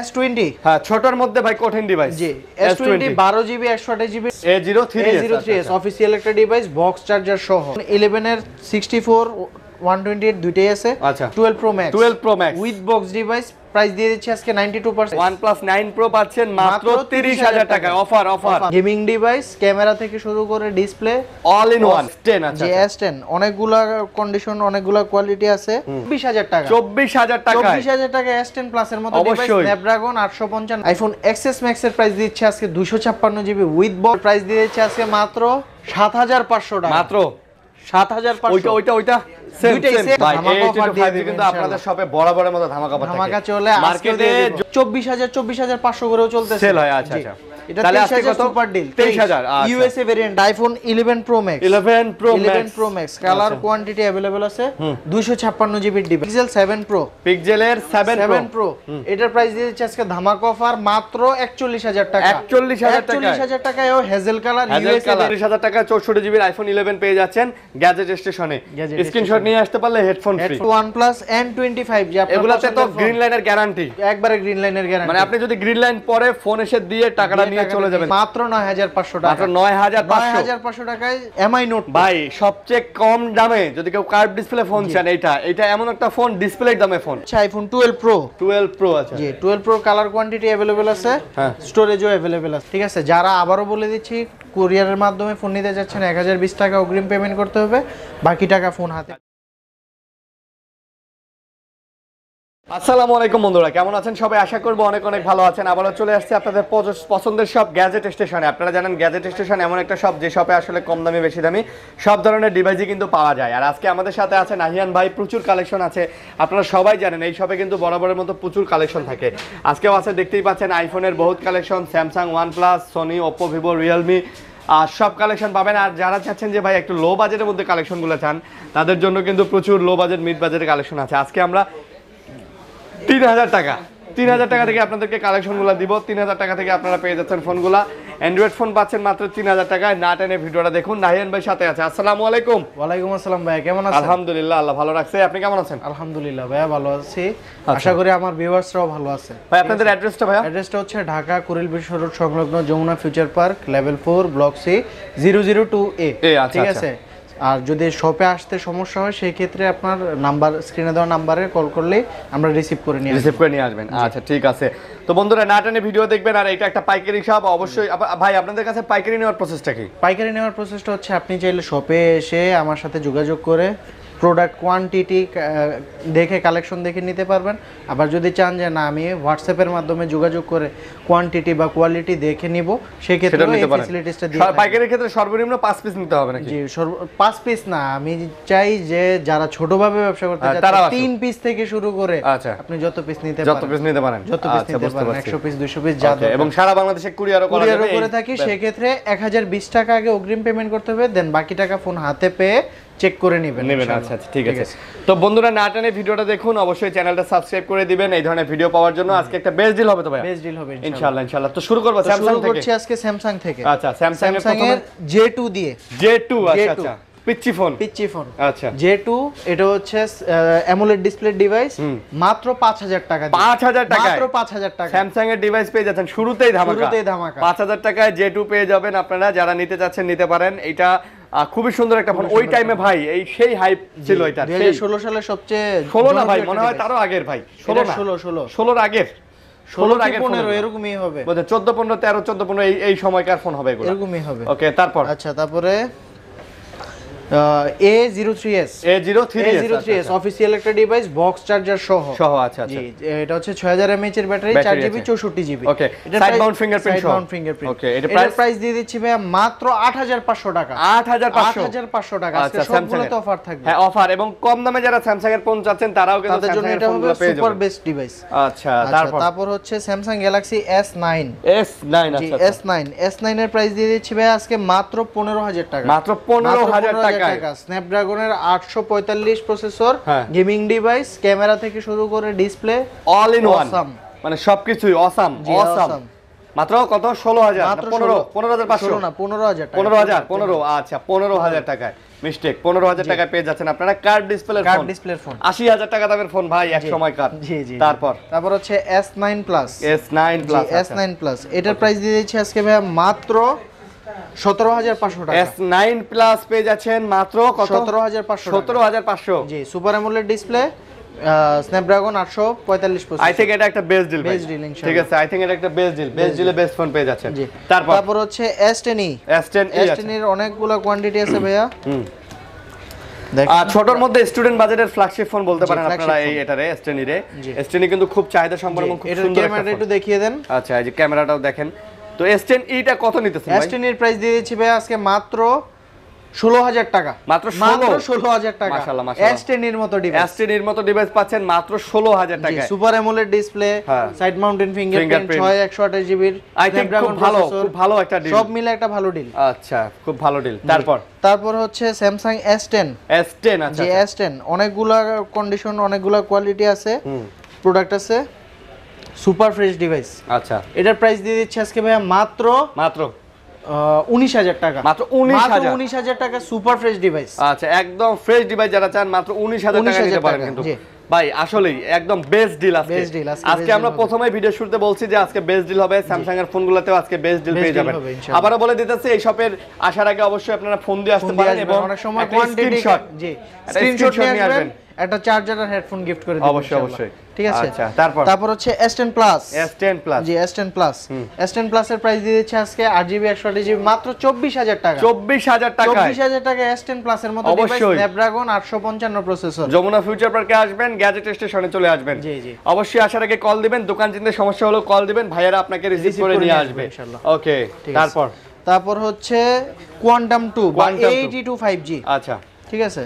S20 হ্যাঁ ছোটর মধ্যে ভাই কঠিন ডিভাইস জি S20 12GB 128GB A03s official একটা ডিভাইস বক্স চার্জার সহ 11 এর 64 128 দুইটাই আছে আচ্ছা 12 Pro Max with box device price দিয়ে দিচ্ছি আজকে 92% OnePlus 9 Pro পাচ্ছেন মাত্র 30000 টাকায় অফার গেমিং ডিভাইস ক্যামেরা থেকে শুরু করে ডিসপ্লে অল ইন ওয়ান 10 আচ্ছা জি S10 অনেকগুলা কন্ডিশন অনেকগুলা কোয়ালিটি আছে 24000 টাকা 24000 টাকা 24000 টাকা S10 প্লাস এর মতো device Snapdragon 855 iPhone XS Max এর প্রাইস দিচ্ছে আজকে 256GB উইথ বক্স প্রাইস দিয়ে দিচ্ছে আজকে মাত্র 7500 টাকা মাত্র 7500 ওইটা সেম ভাই অফার দিয়ে দিবেন কিন্তু আপনাদের শপে বরাবরের মতো ধামাকা অফার থাকে ধামাকা চলে মার্কেটে 24500 500 করেও চলতেছে সেল হয় আচ্ছা এটা তাহলে আজকে কত super deal 23000 USA variant iPhone 11 Pro Max 11 Pro Max colour quantity available আছে 256GB ডিভাইস পিক্সেল 7 Pro পিক্সেলের 7 Pro এটার প্রাইস দিয়ে দিচ্ছে আজকে ধামাকা অফার মাত্র 41000 টাকা 41000 টাকায় হেজেল কালার ইউএসএ 40000 টাকা 64GB আইফোন 11 পেয়ে যাচ্ছেন গ্যাজেট স্টেশনে স্ক্রিনশট নিয়ে আসতে পারলে হেডফোন ফ্রি OnePlus N25 যে আপনারা এগুলাতে তো গ্রিন লাইনের গ্যারান্টি একবারে গ্রিন লাইনের গ্যারান্টি মানে আপনি যদি গ্রিন লাইন পরে ফোন এসে দিয়ে টাকাটা নিয়ে চলে যাবেন মাত্র 9500 টাকা মাত্র 9500 টাকায় এমআই নোট ভাই সবচেয়ে কম দামে যদি কেউ কার্ভ ডিসপ্লে ফোন চান এটা এমন একটা ফোন ডিসপ্লের দামে ফোন আইফোন 12 Pro আচ্ছা জি 12 Pro কালার কোয়ান্টিটি अवेलेबल আছে স্টোরেজও अवेलेबल আছে ঠিক আছে যারা আবারো বলে দিচ্ছি কুরিয়ারের মাধ্যমে ফোন নিতে যাচ্ছেন 1020 টাকা অগ্রিম পেমেন্ট করতে হবে বাকি টাকা ফোন হাতে আসসালামু আলাইকুম বন্ধুরা কেমন আছেন সবাই আশা করব অনেক অনেক ভালো আছেন আবারো চলে আসছে আপনাদের পছন্দের সব গ্যাজেট স্টেশনে আপনারা জানেন গ্যাজেট স্টেশন এমন একটা শপ যে শপে আসলে কম দামি বেশি দামি সব ধরনের ডিভাইসই কিন্তু পাওয়া যায় আর আজকে আমাদের সাথে আছে নাহিয়ান ভাই প্রচুর কালেকশন আছে আপনারা সবাই জানেন এই শপে কিন্তু বরাবরের মতো প্রচুর কালেকশন থাকে আজকেও আছে দেখতেই পাচ্ছেন আইফোনের বহুত collection Samsung OnePlus Sony Oppo Vivo Realme আর সব কালেকশন পাবেন আর যারা চাচ্ছেন যে ভাই একটু লো বাজেটের মধ্যে কালেকশনগুলো চান তাদের জন্য কিন্তু প্রচুর লো বাজেট মিড বাজেটের কালেকশন আছে আজকে আমরা 3000 টাকা থেকে আপনাদেরকে কালেকশনগুলো দিব 3000 টাকা থেকে আপনারা পেয়ে যাচ্ছেন ফোনগুলো অ্যান্ড্রয়েড ফোন পাচ্ছেন মাত্র 3000 টাকায় না টেনে ভিডিওটা দেখুন নাহিয়ান ভাই সাথে আছে আসসালামু আলাইকুম ওয়ালাইকুম আসসালাম ভাই কেমন আছেন আলহামদুলিল্লাহ আল্লাহ ভালো রাখছে আপনি কেমন আছেন আলহামদুলিল্লাহ ভাই ভালো আছি আশা করি আমার ভিউয়ার্সরাও ভালো আছে ভাই আপনাদের অ্যাড্রেসটা ভাই অ্যাড্রেসটা হচ্ছে ঢাকা কুড়িল বিশ্ব রোড সংলগ্ন Jamuna future park level 4 block C 002A ঠিক আছে আর যদি শপে আসতে সমস্যা হয় সেই ক্ষেত্রে আপনার নাম্বার স্ক্রিনে দেওয়া নম্বরে কল করলে আমরা রিসিভ করে নিয়ে আসবেন আচ্ছা ঠিক আছে তো বন্ধুরা না টানে ভিডিও দেখবেন আর এটা একটা পাইকারি শপ অবশ্যই ভাই আপনাদের কাছে পাইকারি নেওয়ার প্রসেসটা কি পাইকারি নেওয়ার প্রসেসটা হচ্ছে আপনি চাইলে শপে এসে আমার সাথে যোগাযোগ করে প্রোডাক্ট কোয়ান্টিটি দেখে কালেকশন দেখে নিতে পারবেন আবার যদি চান যে না আমি হোয়াটসঅ্যাপের মাধ্যমে যোগাযোগ করে কোয়ান্টিটি বা কোয়ালিটি দেখে নিব সেই ক্ষেত্রে এই ফ্যাসিলিটিসটা দিয়ে পাইকারির ক্ষেত্রে সর্বনিম্ন 5 পিস নিতে হবে নাকি জি 5 পিস না আমি চাই যে যারা ছোটভাবে ব্যবসা করতে চায় তারা 3 পিস থেকে শুরু করে আচ্ছা আপনি যত পিস নিতে পারেন আচ্ছা বুঝতে পারছি 100 পিস 200 পিস যা এবং সারা বাংলাদেশে কুরিয়ারও করে থাকি সেই ক্ষেত্রে 1020 টাকা আগে অগ্রিম পেমেন্ট করতে হবে দেন বাকি টাকা ফোন হাতে পেয়ে চেক করে নেবেন আচ্ছা ঠিক আছে তো বন্ধুরা না টানে ভিডিওটা দেখুন অবশ্যই চ্যানেলটা সাবস্ক্রাইব করে দিবেন এই ধরনের ভিডিও পাওয়ার জন্য আজকে একটা বেস্ট ডিল হবে তো ভাই বেস্ট ডিল হবে ইনশাআল্লাহ তো শুরু করব স্যামসাং থেকে করছি আজকে স্যামসাং থেকে আচ্ছা স্যামসাং এর প্রথমে J2 দিয়ে J2 আচ্ছা পিচ্চি ফোন আচ্ছা J2 এটা হচ্ছে অ্যামোলেড ডিসপ্লে ডিভাইস মাত্র 5000 টাকা 5000 টাকা মাত্র 5000 টাকা স্যামসাং এর ডিভাইস পেয়ে যাচ্ছেন শুরুতেই ধামাকা 5000 টাকায় J2 পেয়ে যাবেন আপনারা যারা নিতে চাচ্ছেন নিতে পারেন এটা খুবই সুন্দর একটা ফোন ওই টাইমে ভাই এই সেই হাইপ ছিল এটা 2016 সালে সবচেয়ে 16 না ভাই মনে হয় তারও আগের ভাই 16 এর আগের 16 আগের 15 এরকমই হবে বুঝে 14 15 13 14 15 এই সময়কার ফোন হবে এগুলো এরকমই হবে ওকে তারপর আচ্ছা তারপরে A03s অফিশিয়াল একটা ডিভাইস বক্স চার্জার সহ আচ্ছা জি এটা হচ্ছে 6000 mAh এর ব্যাটারি 4GB 64GB ওকে সাইড মাউন্ট ফিঙ্গারপ্রিন্ট ওকে এটা প্রাইস দিয়ে দিচ্ছি ভাই মাত্র 8500 টাকা 8500 টাকা আজকে সবগুলোতে অফার থাকবে হ্যাঁ অফার এবং কম দামে যারা স্যামসাং এর ফোন চাচ্ছেন তারাও কিন্তু তাদের জন্য এটা হবে সুপার বেস্ট ডিভাইস আচ্ছা তারপর হচ্ছে Samsung Galaxy S9 আচ্ছা S9 এর প্রাইস দিয়ে দিচ্ছি ভাই আজকে মাত্র 15000 টাকা মাত্র 15000 টাকা স্ন্যাপড্রাগনের 845 প্রসেসর গেমিং ডিভাইস ক্যামেরা থেকে শুরু করে ডিসপ্লে অল ইন ওয়ান মানে সবকিছুই অসাম মাত্র কত 16000 না 15500 না 15000 টাকা 15 আচ্ছা 15000 টাকায় মিস্টেক 15000 টাকায় পেয়ে যাচ্ছেন আপনারা কার্ড ডিসপ্লের ফোন। কার্ড ডিসপ্লের ফোন 80000 টাকা দামের ফোন ভাই এক সময় কার। জি জি। তারপর হচ্ছে S9 plus. S9 plus S9 plus এটার প্রাইস দিয়ে দিচ্ছি আজকে ভাই মাত্র 17500 টাকা। S9 প্লাস পেয়ে যাচ্ছেন মাত্র কত? 17500 17500 জি। Super AMOLED display, Snapdragon 845 processor. I think এটা একটা বেস্ট ডিল ভাই। বেস্ট ডিল ইনশাআল্লাহ। ঠিক আছে, আই থিং এটা একটা বেস্ট ডিল। বেস্ট ডিলে বেস্ট ফোন পেয়ে যাচ্ছেন। জি। তারপর হচ্ছে S10e। S10e S10 এর অনেকগুলো কোয়ান্টিটি আছে ভাইয়া। আর ছোটর মধ্যে স্টুডেন্ট বাজেটের ফ্ল্যাগশিপ ফোন বলতে পারেন flagship আপনারা phone। এই এটারে S10e রে। S10e কিন্তু খুব চাহিদা সম্পন্ন এবং খুব এটার সুন্দর একটা ক্যামেরাটা ফোন। একটু দেখিয়ে দেন। আচ্ছা, এই যে ক্যামেরাটাও দেখেন। তো S10e টা কত নিতেছেন ভাই? S10 এর প্রাইস দিয়ে দিচ্ছি ভাই আজকে মাত্র 16000 টাকা। মাত্র 16000 টাকা। মাশাআল্লাহ, মাশাআল্লাহ। S10 এর মতো ডিভাইস। S10 এর মতো ডিভাইস পাচ্ছেন মাত্র 16000 জি। টাকায়। সুপার অ্যামোলেড ডিসপ্লে, হ্যাঁ। Side mountain fingerprint, 6128 GB. I thing খুব ভালো একটা ডিল। সব মিলে একটা ভালো ডিল। আচ্ছা, খুব ভালো ডিল। তারপর হচ্ছে স্যামসাং S10। S10 আচ্ছা। জি S10 অনেকগুলা কন্ডিশন, অনেকগুলা কোয়ালিটি আছে, প্রোডাক্ট আছে, সুপার ফ্রেশ ডিভাইস। আচ্ছা, এটার প্রাইস দিয়ে দিচ্ছি আজকে ভাইয়া মাত্র 19000 টাকা। মাত্র 19000 টাকা সুপার ফ্রেশ ডিভাইস। আচ্ছা, একদম ফ্রেশ ডিভাইস যারা চান মাত্র 19000 টাকা নিতে পারেন কিন্তু। ভাই আসলেই একদম বেস্ট ডিল আজকে। আজকে আমরা প্রথমেই ভিডিও শুরুতে বলছি যে আজকে বেস্ট ডিল হবে, স্যামসাং এর ফোনগুলোতেও আজকে বেস্ট ডিল পেয়ে যাবেন। আবারো বলে দিতেছি এই শপের আসার আগে অবশ্যই আপনারা ফোন দিয়ে আসতে পারেন এবং অনেক সময় কোয়ান্টিটি জি স্ক্রিনশট নিয়ে আসবেন, একটা চার্জার আর হেডফোন গিফট করে দিবেন অবশ্যই। ঠিক আছে। আচ্ছা, তারপর হচ্ছে S10 প্লাস। S10 প্লাস জি S10 প্লাস। S10 প্লাস এর প্রাইস দিয়ে দিচ্ছে আজকে 8GB 128GB মাত্র 24000 টাকা। 24000 টাকা। 24000 টাকা S10 প্লাস এর মতো device, Snapdragon 855 processor. Jamuna future পার্কে আসবেন, গ্যাজেট স্টেশনে চলে আসবেন। জি জি। অবশ্যই আসার আগে কল দিবেন, দোকান চিনতে সমস্যা হলো কল দিবেন, ভাইয়ারা আপনাকে রিসিভ করে নিয়ে আসবে ইনশাআল্লাহ। ওকে। তারপর হচ্ছে কোয়ান্টাম 2 বা 82 5G। আচ্ছা, ঠিক আছে।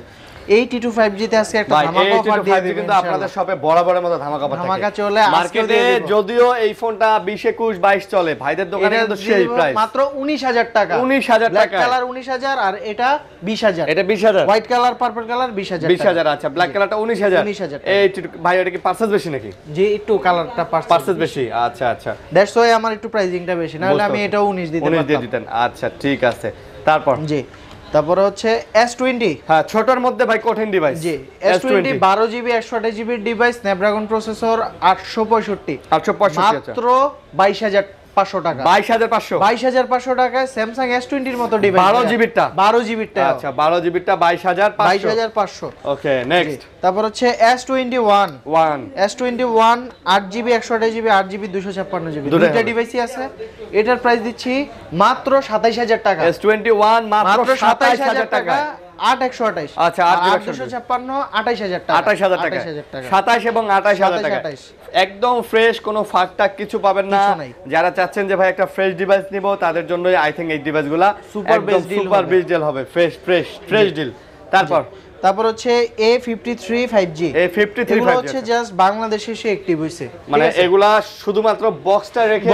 82 5G তে আজকে একটা ধামাকা অফার দিয়ে দিবেন কিন্তু আপনাদের শপে বরাবরের মতো ধামাকা অফার থাকে। ধামাকা চলে মার্কেটে যদিও এই ফোনটা 20 21 22 চলে, ভাইদের দোকানে কিন্তু সেই প্রাইস মাত্র 19000 টাকা। 19000 টাকা। ব্ল্যাক কালার 19000 আর এটা 20000। এটা 20000। White colour purple colour 20000। 20000 আচ্ছা, ব্ল্যাক কালারটা 19000। 19000 এই ভাই এটা কি পারচেজ বেশি নাকি? জি একটু কালারটা পারচেজ বেশি। আচ্ছা আচ্ছা, দ্যাটস ওয়াই আমার একটু প্রাইসিংটা বেশি, না হলে আমি এটাও 19 দিতে পারতাম। 19 দিয়ে দিতেন। আচ্ছা ঠিক আছে। তারপর জি। তারপরে হচ্ছে S20। হ্যাঁ, ছোটর মধ্যে ভাই কঠিন ডিভাইস। জি S20 12GB 128GB device, Snapdragon processor 865 মাত্র 22500 টাকা। 22500 টাকায় স্যামসাং S20 এর মতো ডিভাইস 12GB টা। 12GB টা। আচ্ছা, 12GB টা 22500। ওকে, নেক্সট। তারপর হচ্ছে S21 8GB 128GB 8GB 256GB দুইটা ডিভাইসই আছে। এটার প্রাইস দিচ্ছি মাত্র 27000 টাকা। S21 মাত্র 27000 টাকা। 8128। আচ্ছা, 8256 28000 টাকা। 28000 টাকা। 27 এবং 28000 টাকা। একদম ফ্রেশ, কোনো ফাঁকটাক কিছু পাবেন না। যারা চাচ্ছেন যে ভাই একটা ফ্রেশ ডিভাইস নিব, তাদের জন্যই আই থিং এই ডিভাইসগুলো সুপার বেস্ট ডিল হবে। Fresh deal. তারপর হচ্ছে A53 5G। এগুলো হচ্ছে জাস্ট বাংলাদেশে সে অ্যাক্টিভ হইছে, মানে এগুলা শুধুমাত্র বক্সটা রেখে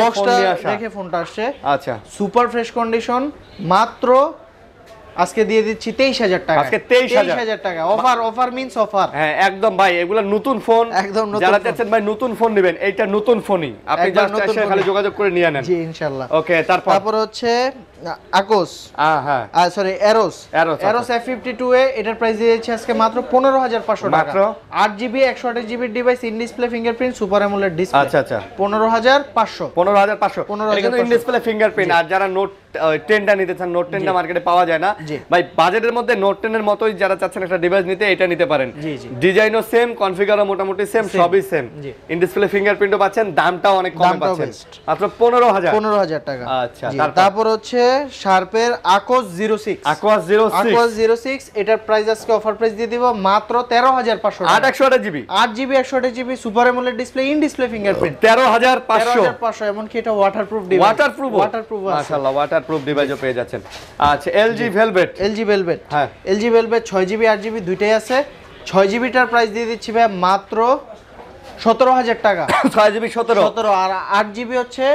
ফোনটা আসছে। আচ্ছা, সুপার ফ্রেশ কন্ডিশন মাত্র আজকে দিয়ে দিচ্ছি 23000 টাকা। আজকে 23000 টাকা। Offer means offer. হ্যাঁ একদম ভাই, এগুলা নতুন ফোন। একদম নতুন। যারা চাচ্ছেন ভাই নতুন ফোন নেবেন, এইটা নতুন ফোনই, আপনি জাস্ট এসে খালি যোগাযোগ করে নিয়ে নেন। জি ইনশাআল্লাহ। ওকে, তারপর হচ্ছে আকোস। হ্যাঁ সরি এরোস F52 এ এটার প্রাইস দিয়েছে আজকে মাত্র 15500 টাকা। মাত্র 8GB 128GB device, in display fingerprint, super AMOLED display. আচ্ছা 15500। কিন্তু ইন ডিসপ্লে ফিঙ্গারপ্রিন্ট। আর যারা নোট 10টা নিতে চান, নোট 10টা মার্কেটে পাওয়া যায় না ভাই, বাজেটের মধ্যে নোট 10 এর মতোই যারা চাচ্ছেন একটা ডিভাইস নিতে, এটা নিতে পারেন। ডিজাইনও সেম, কনফিগারও মোটামুটি সেম, সবই সেম। ইন ডিসপ্লে ফিঙ্গারপ্রিন্টও পাচ্ছেন, দামটাও অনেক কমে পাচ্ছেন, মাত্র 15000 টাকা। আচ্ছা, তারপর হচ্ছে শার্পের আকোস 06 এটার প্রাইস আজকে অফার প্রাইস দিয়ে দিব মাত্র 13500 টাকা। 8GB 128GB super AMOLED display, in display fingerprint 13500। এমনকি এটা ওয়াটারপ্রুফ ডিভাইস। ওয়াটারপ্রুফ মাশাআল্লাহ, ওয়াটারপ্রুফ ডিভাইসও পেয়ে যাচ্ছেন। আচ্ছা, LG ভেলভেট। হ্যাঁ, LG ভেলভেট 6GB 8GB দুইটাই আছে। 6GB টার প্রাইস দিয়ে দিচ্ছি ভাই মাত্র 17000 টাকা। 6GB 17 আর 8GB হচ্ছে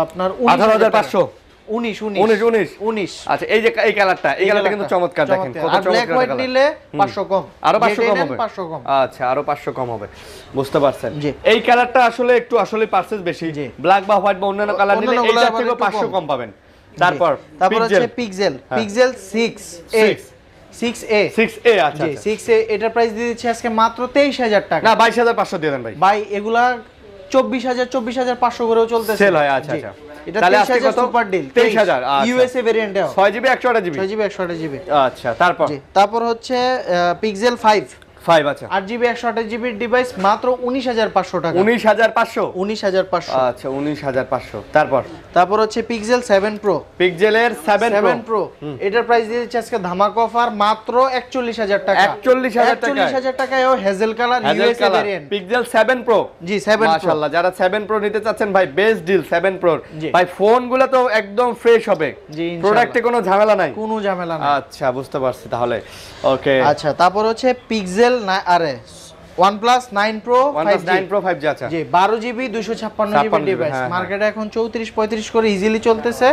আপনার 18500। 19। আচ্ছা, এই যে এই কালারটা কিন্তু চমৎকার, দেখেন কত চমৎকার। ব্ল্যাক হোয়াইট নিলে 500 কম, আরো 500 কম হবে। 500 কম। আচ্ছা, আরো 500 কম হবে, বুঝতে পারছেন। এই কালারটা আসলে একটু পারচেজ বেশি। ব্ল্যাক বা হোয়াইট বা অন্যান্য কালার নিলে এইটা থেকে 500 কম পাবেন। তারপর হচ্ছে পিক্সেল 6 6A 6A আচ্ছা জি 6A এটার প্রাইস দিয়ে দিচ্ছি আজকে মাত্র 23000 টাকা। না 22500 দিয়ে দেন ভাই। ভাই এগুলা 24500 করেও চলতেছে, সেল হয় আচ্ছা জি। আচ্ছা। এটা তাহলে আজকে 23000 কত? সুপার ডিল 23000 আচ্ছা। USA ভেরিয়েন্টে 6GB 128GB 6GB 128GB আচ্ছা। তারপর জি। তারপর হচ্ছে পিক্সেল 5 5 আচ্ছা 8GB 128GB ডিভাইস মাত্র 19500 টাকা। 19500 19500 আচ্ছা 19500। তারপর হচ্ছে পিক্সেল 7 প্রো পিক্সেলের 7 প্রো এটার প্রাইস দিয়ে দিচ্ছে আজকে ধামাকা অফার মাত্র 41000 টাকা। 41000 টাকা 41000 টাকায় hazel colour USA variant Pixel 7 pro জি 7 প্রো মাশাআল্লাহ। যারা 7 প্রো নিতে চাচ্ছেন ভাই বেস্ট ডিল 7 প্রো। জি। ভাই ফোনগুলো তো একদম ফ্রেশ হবে, জি ইনশাআল্লাহ। প্রোডাক্টে কোনো ঝামেলা নাই। কোনো ঝামেলা নাই। আচ্ছা বুঝতে পারছি তাহলে। ওকে আচ্ছা তারপর হচ্ছে পিক্সেল আরে OnePlus 9 Pro OnePlus 5G 9 Pro 5G আচ্ছা জি 12GB 256GB ডিভাইস হ্যাঁ, মার্কেটে এখন 34-35 করে ইজিলি চলতেছে।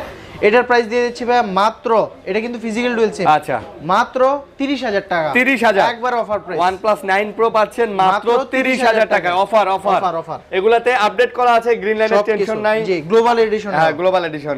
এটার প্রাইস দিয়ে দিচ্ছি ভাই মাত্র, এটা কিন্তু ফিজিক্যাল ডুয়াল সিম, আচ্ছা মাত্র 30000 টাকা। 30000 একবার অফার প্রাইস। OnePlus 9 Pro পাচ্ছেন মাত্র 30000 টাকা। Offer offer. এগুলাতে আপডেট করা আছে, গ্রিন লাইনের টেনশন নাই। জি গ্লোবাল এডিশন। হ্যাঁ গ্লোবাল এডিশন।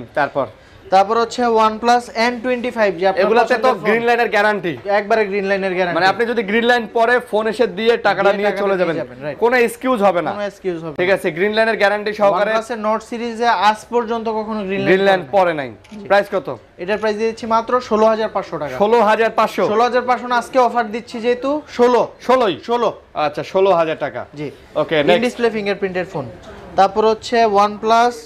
তারপর হচ্ছে OnePlus N25 যে আপনার এগুলাতে তো পছন্দের ফোন। গ্রিন লাইনের গ্যারান্টি, একবারে গ্রিন লাইনের গ্যারান্টি, মানে আপনি যদি গ্রিন লাইন পরে ফোন এসে দিয়ে টাকাটা নিয়ে চলে যাবেন, right। কোনো এক্সকিউজ হবে না, কোনো এক্সকিউজ হবে ঠিক আছে। গ্রিন লাইনের গ্যারান্টি সহকারে। OnePlus এর নোট সিরিজে আজ পর্যন্ত কখনো গ্রিন লাইন পরে নাই। প্রাইস কত? এটার প্রাইস দিয়ে দিচ্ছি মাত্র 16500 টাকা। 16500 16500 আজকে অফার দিচ্ছি যেহেতু 16 আচ্ছা 16000 টাকা। জি ওকে ইন নেক্সট ডিসপ্লে ফিঙ্গারপ্রিন্টের ফোন। তারপর হচ্ছে OnePlus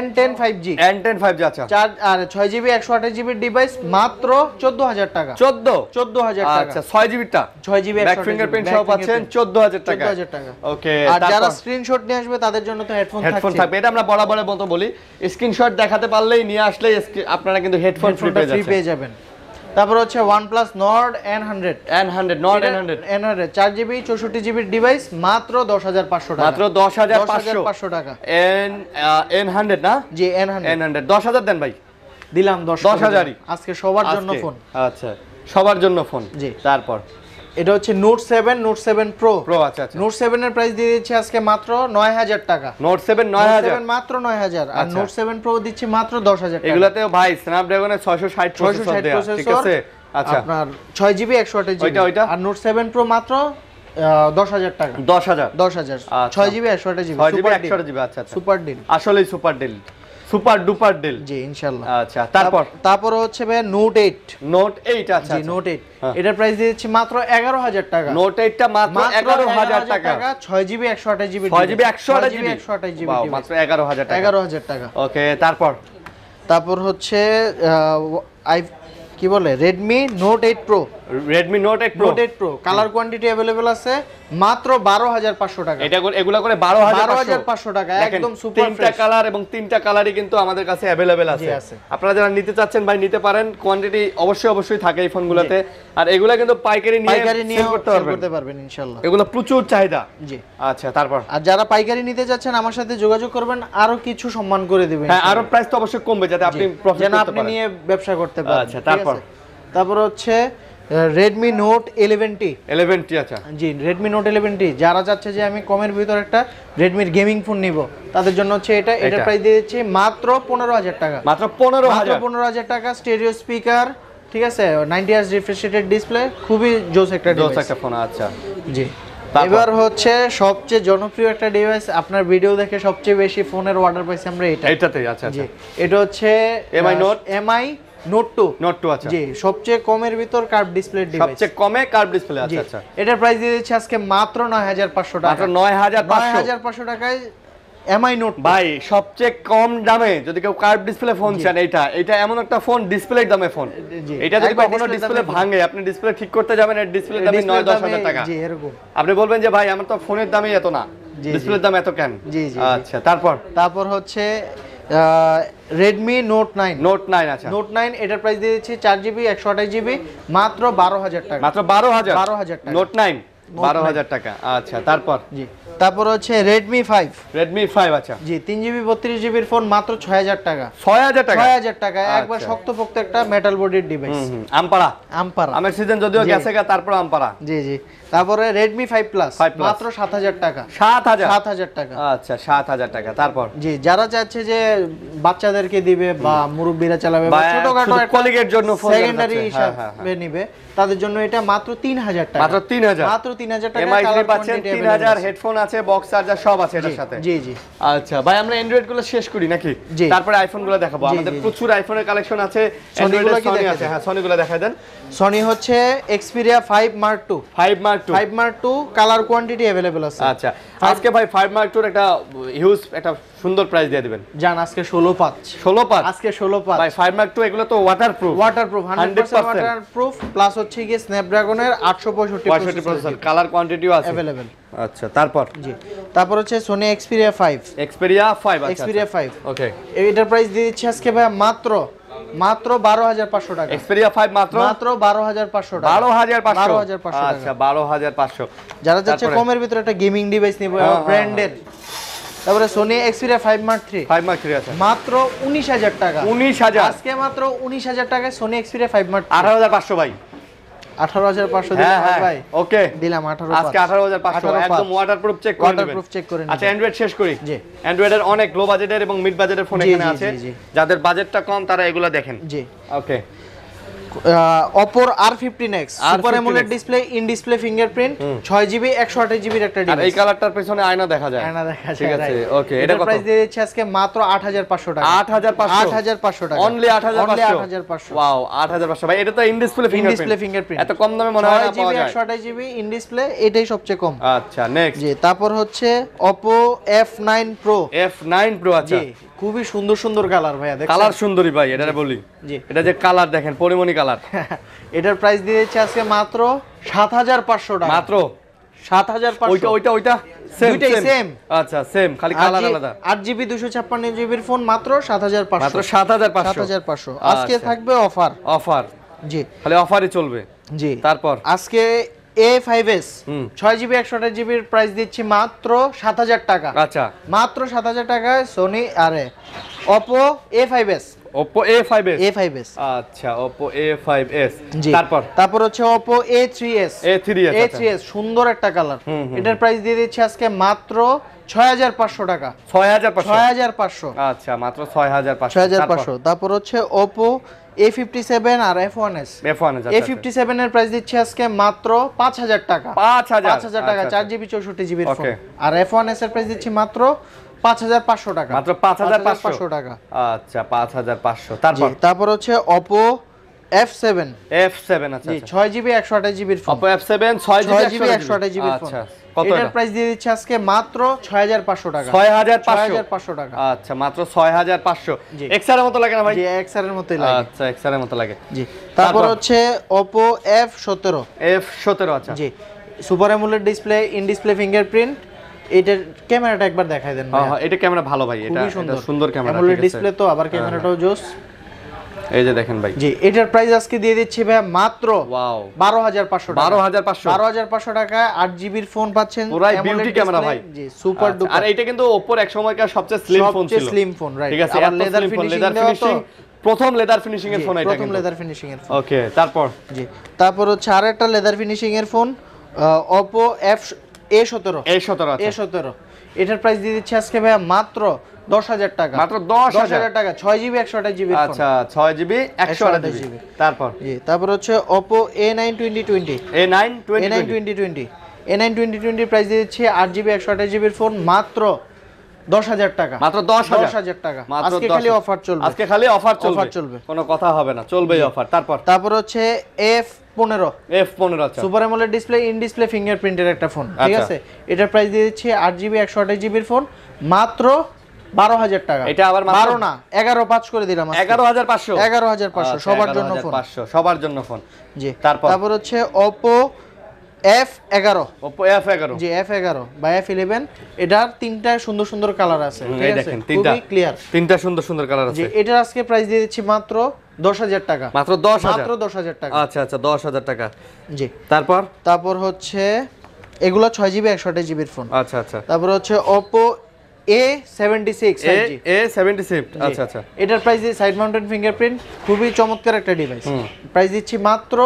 N10 5G N10 5G আচ্ছা 4 আর 6GB 128GB ডিভাইস মাত্র 14000 টাকা। 14000 টাকা আচ্ছা 6GB টা 6GB ব্যাক ফিঙ্গারপ্রিন্ট সহ পাচ্ছেন 14000 টাকা। 14000 টাকা। ওকে আর যারা স্ক্রিনশট নিয়ে আসবে তাদের জন্য তো হেডফোন থাকবে। এটা আমরা বরাবরের মতো বলি, স্ক্রিনশট দেখাতে পারলেই নিয়ে আসলেই আপনারা কিন্তু হেডফোন ফ্রি পেয়ে যাবেন। তারপর হচ্ছে OnePlus Nord N100 N100 4GB 64GB device মাত্র 10500 টাকা। মাত্র 10500 টাকা। N100 না জি N100 10000 দেন ভাই। দিলাম 10000 আজকে সবার জন্য ফোন। আচ্ছা সবার জন্য ফোন। জি তারপর এটা হচ্ছে Note 7 Pro আচ্ছা আচ্ছা। Note 7 এর প্রাইস দিয়ে দিচ্ছি আজকে মাত্র 9000 টাকা। Note 7 9000 মাত্র 9000 আর Note 7 Pro দিচ্ছি মাত্র 10000 টাকা। এগুলাতেও ভাই স্ন্যাপড্রাগনের 660 প্রসেসর দেয়া, ঠিক আছে। আচ্ছা আপনার 6GB 128GB ওইটা আর Note 7 Pro মাত্র 10000 টাকা। 10000 6GB 128GB 6GB 128GB আচ্ছা আচ্ছা সুপার ডিল, আসলেই super deal, super duper deal. জি ইনশাআল্লাহ। আচ্ছা তারপর হচ্ছে ভাই Note 8 আচ্ছা জি Note 8 এটার প্রাইস দিচ্ছি মাত্র 11000 টাকা। Note 8 টা মাত্র 11000 টাকা। 6GB 128GB 6GB 128GB wow মাত্র 11000 টাকা। 11000 টাকা। ওকে তারপর হচ্ছে কি বলে Redmi Note 8 Pro colour quantity available আছে মাত্র 12500 টাকা। এগুলা করে 12500 টাকা একদম সুপার ফ্রেশ। তিনটা কালার এবং তিনটা কালারই কিন্তু আমাদের কাছে अवेलेबल আছে। আপনারা যারা নিতে চাচ্ছেন ভাই নিতে পারেন, কোয়ান্টিটি অবশ্যই থাকে এই ফোনগুলোতে। আর এগুলা কিন্তু পাইকারি নিয়ে সেল করতে পারবেন ইনশাআল্লাহ। এগুলো প্রচুর চাহিদা। জি আচ্ছা তারপর আর যারা পাইকারি নিতে চাচ্ছেন আমার সাথে যোগাযোগ করবেন, আরো কিছু সম্মান করে দিবেন। হ্যাঁ আরো প্রাইস তো অবশ্যই কমবে যাতে আপনি প্রফিট করতে পারেন, আপনি নিয়ে ব্যবসা করতে পারেন। আচ্ছা তারপর হচ্ছে Redmi Note 11T আচ্ছা জি Redmi Note 11T যারা চাচ্ছে যে আমি কমের ভিতর একটা Redmi গেমিং ফোন নিব তাদের জন্য হচ্ছে এটা প্রাইস দিয়ে দিচ্ছি মাত্র 15000 টাকা। মাত্র 15000 টাকা। স্টেরিও স্পিকার, ঠিক আছে, 90Hz রিফ্রেশ রেটেড ডিসপ্লে, খুবই জোস একটা ফোন। আচ্ছা জি এবার হচ্ছে সবচেয়ে জনপ্রিয় একটা ডিভাইস, আপনার ভিডিও দেখে সবচেয়ে বেশি ফোনের অর্ডার পাইছি আমরা এটাতেই। আচ্ছা জি এটা হচ্ছে MI Note 2 আচ্ছা জি সবচেয়ে কমের ভিতর কার্ভ ডিসপ্লে ডিভাইস, সবচেয়ে কমে কার্ভ ডিসপ্লে। আচ্ছা আচ্ছা এটার প্রাইস দিয়ে দিচ্ছি আজকে মাত্র 9500 টাকা। মাত্র 9500 টাকায় MI Note ভাই সবচেয়ে কম দামে যদি কেউ কার্ভ ডিসপ্লে ফোন চান, এটা এমন একটা ফোন ডিসপ্লের দামে ফোন। এটা যদি কখনো ডিসপ্লে ভাঙে আপনি ডিসপ্লে ঠিক করতে যাবেন, এর ডিসপ্লের দাম 9-10 টাকা। জি এরকম আপনি বলবেন যে ভাই আমার তো ফোনের দামই এত না, ডিসপ্লের দাম এত কেন? আচ্ছা তারপর হচ্ছে Redmi Note 9 আচ্ছা Note 9 এটার প্রাইস দিয়ে দিচ্ছি 4GB 128GB মাত্র 12000 টাকা। মাত্র 12000 টাকা। Note 9 12000 টাকা। আচ্ছা তারপর হচ্ছে Redmi 5 আচ্ছা জি 3GB 32GB এর ফোন মাত্র 6000 টাকা। 6000 টাকা একবার শক্তপোক্ত একটা মেটাল বডির ডিভাইস। আমপারা আমের সিজন যদিও গেছে তারপর আমপারা। জি তারপরে Redmi 5 Plus মাত্র 7000 টাকা। 7000 টাকা। আচ্ছা 7000 টাকা। তারপর জি যারা চাচ্ছে যে বাচ্চাদেরকে দিবে বা মুরব্বিরা চালাবে বা বা ছোটখাটো শুধু কলিগের জন্য ফোন সেকেন্ডারি হিসাবে নিবে তাদের জন্য এটা মাত্র 3000 টাকা। মাত্র 3000 মাত্র 3000 টাকা এমআই কালার পাচ্ছেন, 3000 হেডফোন আছে, বক্স চার্জার সব আছে এটার সাথে। জি জি। আচ্ছা ভাই, আমরা অ্যান্ড্রয়েড গুলো শেষ করি নাকি? জি। তারপরে আইফোন গুলো দেখাবো। জি, আমাদের জি, জি। প্রচুর আইফোনের কালেকশন আছে। Sony গুলো কি Sony দেখাই আছে, দেন? হ্যাঁ সনি গুলো দেখাই দেন। সনি হচ্ছে Xperia 5 Mark II 5 Mark II। 5 Mark II colour quantity available আছে। আচ্ছা, আজকে ভাই 5 Mark II একটা হিউজ একটা সুন্দর প্রাইস দিয়ে দিবেন। জান আজকে 16.5 16.5 আজকে 16.5 ভাই 5 Mark II এগুলো তো ওয়াটারপ্রুফ। 100% ওয়াটারপ্রুফ প্লাস হচ্ছে কি স্ন্যাপড্রাগনের 865 প্রসেসর, কালার কোয়ান্টিটিও আছে अवेलेबल। আচ্ছা, তারপর জি, তারপর হচ্ছে Sony Xperia 5 Xperia 5। আচ্ছা Xperia 5 ওকে, এটার প্রাইস দিয়ে দিচ্ছি আজকে ভাই মাত্র 12500 টাকা। Xperia 5 মাত্র 12500 টাকা। 12500 12500 টাকা। আচ্ছা 12500। যারা যাচ্ছে তারপরে? কমের ভিতরে একটা গেমিং ডিভাইস নিব হ্যাঁ, ব্র্যান্ডের, তারপরে Sony Xperia 5 Mark III 5 Mark III আছে মাত্র 19000 টাকা। 19000 আজকে মাত্র 19000 টাকায় Sony Xperia 5 Mark III 18500 ভাই। 18500 হ্যাঁ দিলাম হ্যাঁ ভাই। ওকে, দিলাম 18500 আজকে 18500 একদম ওয়াটারপ্রুফ চেক করে নেবেন। ওয়াটারপ্রুফ চেক করে নেবেন। আচ্ছা, অ্যান্ড্রয়েড শেষ করি। জি। অ্যান্ড্রয়েডের অনেক লো বাজেটের এবং মিড বাজেটের ফোন জি, এখানে জি, আছে। জি, জি। যাদের বাজেটটা কম তারা এগুলো দেখেন। জি। ওকে, Oppo R15X super AMOLED display, in display fingerprint, 6GB 128GB এর একটা আর এই ডিভাইস। কালারটার পেছনে আয়না দেখা যায়। আয়না দেখা যায়, ঠিক আছে, right। ওকে, এটা এটার কত? প্রাইস দিয়ে দিচ্ছি আজকে মাত্র 8500 টাকা। 8500 8500 টাকা। অনলি 8500 8500 ওয়াও 8500 ভাই, এটা তো in display in display fingerprint. এত কম দামে মনে হয় না 6GB পাওয়া যায়। 128GB ইন ডিসপ্লে, এটাই সবচেয়ে কম। আচ্ছা, নেক্সট জি, তারপর হচ্ছে Oppo F9 Pro। F9 Pro। আচ্ছা, জি, খুবই সুন্দর সুন্দর কালার ভাইয়া, দেখছেন? কালার সুন্দরী ভাই, এটা বলি। জি। এটা যে কালার দেখেন, পরিমণি কালার। এটার প্রাইস দিয়ে দিচ্ছি আজকে মাত্র 7500 টাকা। মাত্র 7500। ওইটা সেম দুইটাই same। আচ্ছা, সেম, খালি কালার আলাদা। 8GB 256GB এর ফোন মাত্র 7500। মাত্র 7500। 7500 আজকে আচ্ছা। থাকবে অফার। অফার, জি খালি অফারই চলবে। জি। তারপর আজকে A5s হুম। 6GB 128GB এর প্রাইস দিচ্ছি মাত্র 7000 টাকা। আচ্ছা, মাত্র 7000 টাকায় Sony আরে Oppo A5s। Oppo A5s। A5s আচ্ছা, Oppo A5s। জি। তারপর হচ্ছে Oppo A3s। A3s। A3s সুন্দর একটা কালার। হুম, হুম, এটার প্রাইস দিয়ে দিচ্ছি আজকে মাত্র 6500 টাকা। 6500। 6500। আচ্ছা, মাত্র 6500। 6500। তারপর হচ্ছে Oppo A57 আর F1s। F1s। A57 এর প্রাইস দিচ্ছি আজকে মাত্র 5000 টাকা। 5000 টাকা, 4GB 64GB এর ফোন। আর F1s এর প্রাইস দিচ্ছি মাত্র 5500 টাকা। মাত্র 5500 টাকা। আচ্ছা, 5500। তারপর তারপর হচ্ছে Oppo F7। F7। আচ্ছা, জি, 6GB 128GB এর phone. Oppo F7 6GB 128GB এর ফোন। আচ্ছা, কত এটার এটা? প্রাইস দিয়ে দিচ্ছি আজকে মাত্র 6500 টাকা। 6500 টাকা। আচ্ছা, মাত্র 6500। জি। XR এর মতো লাগে না ভাই? জি, XR এর মতই লাগে। আচ্ছা, XR এর মতো লাগে। জি। তারপর তারপর? হচ্ছে Oppo F17। F17। আচ্ছা, জি, super AMOLED display, in display fingerprint. এটার ক্যামেরাটা একবার দেখাই দেন ভাই। হ্যাঁ, এটা ক্যামেরা ভালো ভাই, এটা খুবই এটা সুন্দর ক্যামেরা। অ্যামোলেড ডিসপ্লে তো, আবার ক্যামেরাটাও জোস। এই যে দেখেন ভাই। জি, এটার প্রাইস আজকে দিয়ে দিচ্ছি ভাই মাত্র ওয়াও 12500 টাকা। 12500। 12500 টাকায় 8GB এর ফোন পাচ্ছেন। পুরাই AMOLED বিউটি ক্যামেরা display, ভাই। জি, সুপার আচ্ছা, ডুপার। আর এটা কিন্তু Oppo এক সময়কার সবচেয়ে স্লিম ফোন ছিল। Slim phone, right. ঠিক আছে, আবার এত leather slim phone, finishing leather দেওয়া তো। finishing, প্রথম লেদার ফিনিশিং এর জি, ফোন এটা প্রথম কিন্তু। লেদার ফিনিশিং এর ফোন। ওকে, তারপর জি, তারপর হচ্ছে আরেকটা লেদার ফিনিশিং এর ফোন Oppo A17। A17। আচ্ছা, A17 এটার প্রাইস দিয়ে দিচ্ছি আজকে ভাই মাত্র 10000 টাকা। মাত্র 10000 টাকা। 6GB 128GB এর ফোন। আচ্ছা, 6GB 128GB। তারপর জি, তারপর হচ্ছে Oppo A9 2020। A9 A9 2020। 2020 A9 2020 price দিয়ে দিচ্ছি 8GB 128GB এর ফোন মাত্র 10000 টাকা। মাত্র 10000। 10000 টাকা। মাত্র আজকে 10,000 খালি অফার চলবে। আজকে খালি অফার চলবে। অফার চলবে। কোনো কথা হবে না, চলবেই অফার। তারপর হচ্ছে F15। F15। আচ্ছা, super AMOLED display, in display ফিঙ্গারপ্রিন্টের একটা ফোন। ঠিক আচ্ছা। আছে, এটার প্রাইস দিয়ে দিচ্ছি 8GB 128GB এর ফোন মাত্র 12000 টাকা। এটা আবার মাত্র 12 না, 11.5 করে দিলাম আজকে। 11500। 11500 সবার জন্য ফোন। 11500 সবার জন্য ফোন। জি, তারপর হচ্ছে Oppo F11। Oppo F11। জি, F11 বা F11। এটার তিনটা সুন্দর সুন্দর কালার আছে। ঠিক এই আছে, দেখেন, তিনটা খুবই ক্লিয়ার। তিনটা সুন্দর সুন্দর কালার জি, আছে। এটার আজকে প্রাইস দিয়ে দিচ্ছি মাত্র 10000 টাকা। মাত্র 10000। মাত্র 10000 টাকা। আচ্ছা আচ্ছা, 10000 টাকা। জি, তারপর হচ্ছে এগুলো 6GB 128GB এর ফোন। আচ্ছা আচ্ছা, তারপর হচ্ছে Oppo A76 5G। A76। আচ্ছা আচ্ছা, এটার প্রাইস দিয়ে সাইড মাউন্টেন ফিঙ্গারপ্রিন্ট, খুবই চমৎকার একটা ডিভাইস। প্রাইস দিচ্ছি মাত্র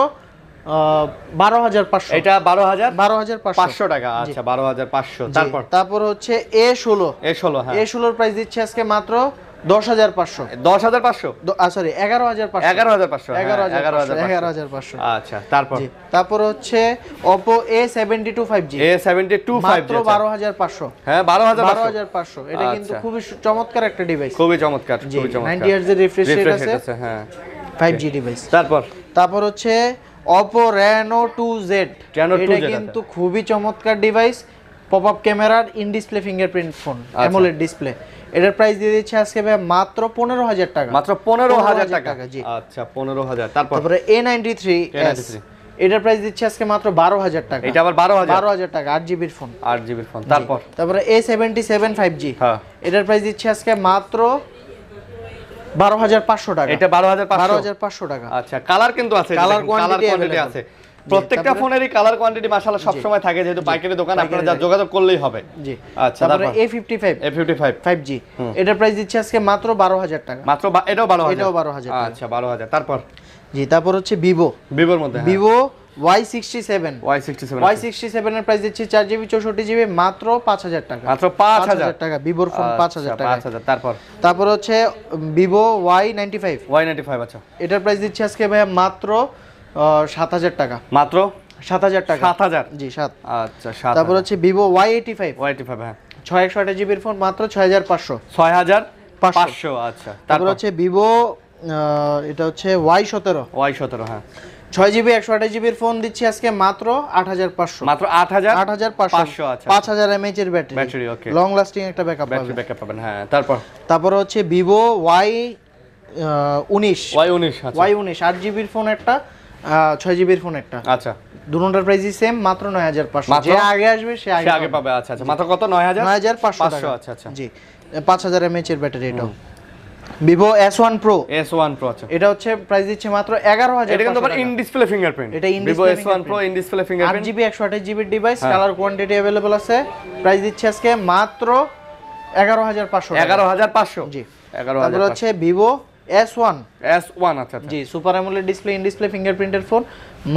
12500। এটা 12500 টাকা। আচ্ছা, 12500। তারপর হচ্ছে A16। A16। হ্যাঁ, A16 এর প্রাইস দিচ্ছি আজকে মাত্র 10,500 10,500 সরি 11,500 11,500 11,500 আচ্ছা তারপর তারপর হচ্ছে Oppo A72 5G A72 মাত্র 5G 12,500 হ্যাঁ 12,500 12,500 এটা কিন্তু খুবই চমৎকার একটা ডিভাইস, খুবই চমৎকার খুবই চমৎকার 90 Hz এর রিফ্রেশ রেট আছে, হ্যাঁ 5G ডিভাইস। তারপর হচ্ছে Oppo Reno 2Z এটা কিন্তু খুবই চমৎকার ডিভাইস, পপআপ ক্যামেরার in display fingerprint phone, AMOLED display. এটার প্রাইস দিয়ে দিচ্ছে আজকে ভাই মাত্র 15,000 টাকা, মাত্র 15,000 টাকা। জি আচ্ছা 15,000। তারপরে A93s এটার প্রাইস দিচ্ছে আজকে মাত্র 12,000 টাকা। এটা আবার 12,000 টাকা 8GB এর ফোন, 8GB এর ফোন। তারপরে A77 5G হ্যাঁ এটার প্রাইস দিচ্ছে আজকে মাত্র 12,500 টাকা। এটা 12,500 টাকা। আচ্ছা কালার কিন্তু আছে, কালার কোয়ান্টিটি আছে প্রত্যেকটা ফোনেরই কালার কোয়ান্টিটি মাশাআল্লাহ সব সময় থাকে, যেহেতু পাইকারি দোকান আপনারা যা যোগাযোগ করলেই হবে। জি আচ্ছা তারপরে A55 5G এটার প্রাইস দিচ্ছে আজকে মাত্র 12,000 টাকা। মাত্র এটাও 12,000, এটাও 12,000 টাকা। আচ্ছা 12,000। তারপর হচ্ছে ভিভোর মধ্যে Vivo Y67 Y67 এর প্রাইস দিচ্ছে 4GB 64GB মাত্র 5,000 টাকা। মাত্র 5,000 টাকা ভিভোর ফোন 5,000 টাকা। 5,000। তারপর হচ্ছে Vivo Y95 আচ্ছা এটার প্রাইস দিচ্ছে আজকে ভাইয়া মাত্র 7,000 টাকা। মাত্র 7,000 টাকা। 7,000 জি 7। আচ্ছা 7। তারপর হচ্ছে Vivo Y85 হ্যাঁ 628GB এর ফোন মাত্র 6,500। 6,500 আচ্ছা। তারপর হচ্ছে Vivo এটা হচ্ছে Y17 হ্যাঁ 6GB 128GB এর ফোন দিচ্ছি আজকে মাত্র 8,500। মাত্র 8,500 আচ্ছা 5,000 mAh এর ব্যাটারি, ওকে লং লাস্টিং একটা ব্যাকআপ পাবেন হ্যাঁ। তারপর হচ্ছে Vivo Y19 আচ্ছা Y19 8GB এর ফোন একটা, 6GB এর ফোন একটা, আচ্ছা দুটোটার প্রাইসই সেম মাত্র 9,500। যে আগে আসবে সে আগে পাবে। আচ্ছা মাত্র কত? 9,500 টাকা। আচ্ছা জি 5,000 mAh এর ব্যাটারি। এটাও Vivo S1 Pro আচ্ছা এটা হচ্ছে প্রাইস দিচ্ছে মাত্র 11,000 এটা কিন্তু আবার ইন ডিসপ্লে ফিঙ্গারপ্রিন্ট, এটা Vivo S1 Pro in display fingerprint 8GB 128GB device, colour quantity available আছে। প্রাইস দিচ্ছে আজকে মাত্র 11,500 11,500 জি 11,500। তারপর হচ্ছে Vivo S1 আচ্ছা জি super AMOLED display in display ফিঙ্গারপ্রিন্টের ফোন